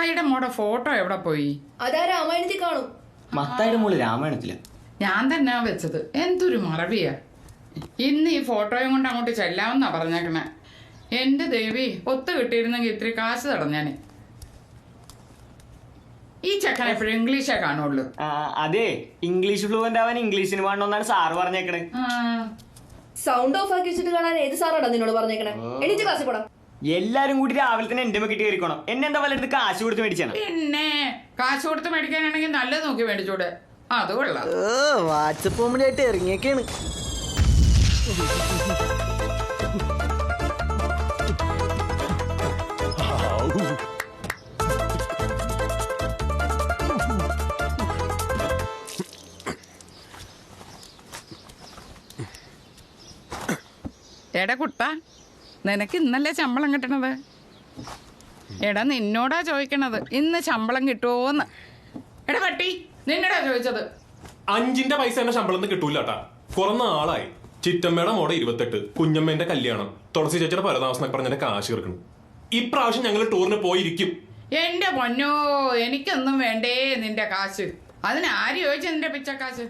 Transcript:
മത്തായിയുടെ മോടെ ഫോട്ടോ എവിടെ പോയി? അതാ രാമായണത്തിൽ കാണും. മത്തായിയുടെ മോള് രാമായണത്തില്. ഞാൻ തന്നെ വെച്ചത്. എന്തൊരു മറവിയാ. ഇന്ന് ഈ ഫോട്ടോയും കൊണ്ട് അങ്ങോട്ട് ചെല്ലാമെന്നാ പറഞ്ഞേക്കണേ. എന്റെ ദേവി, ഒത്തു കിട്ടിയിരുന്നെങ്കിൽ ഇത്തിരി കാശ് തടഞ്ഞാനെ. ഈ ചെക്കൻ എപ്പോഴും ഇംഗ്ലീഷേ കാണുള്ളൂ. അതെ, ഇംഗ്ലീഷ് ഫ്ലുവന്റ് ആവാൻ ഇംഗ്ലീഷിന് വേണമെന്നാണ് സാറ് പറഞ്ഞേക്കണേ. സൗണ്ട് ഓഫ് ആക്കി വെച്ചിട്ട് കാണാൻ ഏത് സാറാടാ നിന്നോട് പറഞ്ഞേക്കണേ? എണീറ്റ് ക്ലാസ്സിൽ പോടാ. എല്ലാരും കൂടി രാവിലെ തന്നെ എന്റെ മെക്കിട്ട് കയറിക്കോണം. എന്നെന്താ വല്ലത് കാശ് കൊടുത്ത് മേടിച്ചാണ്? പിന്നെ കാശ് കൊടുത്ത് മേടിക്കാനാണെങ്കിൽ നല്ലത് നോക്കി മേടിച്ചൂടെ? അത് കൊള്ളാം. വാട്സപ്പ് കോമഡിയായിട്ട് ഇറങ്ങിയൊക്കെയാണ്. എടാ കുട്ട, നിനക്ക് ഇന്നല്ലേ ശമ്പളം കിട്ടണത്? എടാ നിന്നോടാ ചോദിക്കണത്, ഇന്ന് ശമ്പളം കിട്ടുമോന്ന്. എടാ പട്ടി, നിന്നോടാ ചോദിച്ചത്. 5ന്റെ പൈസ എന്നെ ശമ്പളം കിട്ടൂലട്ടാ. കുറെ നാളായി. ചിറ്റമ്മയുടെ മോടെ 28, കുഞ്ഞമ്മേന്റെ കല്യാണം, തുളസി ചേച്ചിയുടെ പരതാമസം പറഞ്ഞ കാശ് കിടക്കണം. ഇപ്രാവശ്യം ഞങ്ങൾ ടൂറിന് പോയിരിക്കും. എന്റെ പൊന്നോ, എനിക്കൊന്നും വേണ്ടേ നിന്റെ കാശ്. അതിനാര് ചോദിച്ചു നിന്റെ പിച്ചക്കാശ്?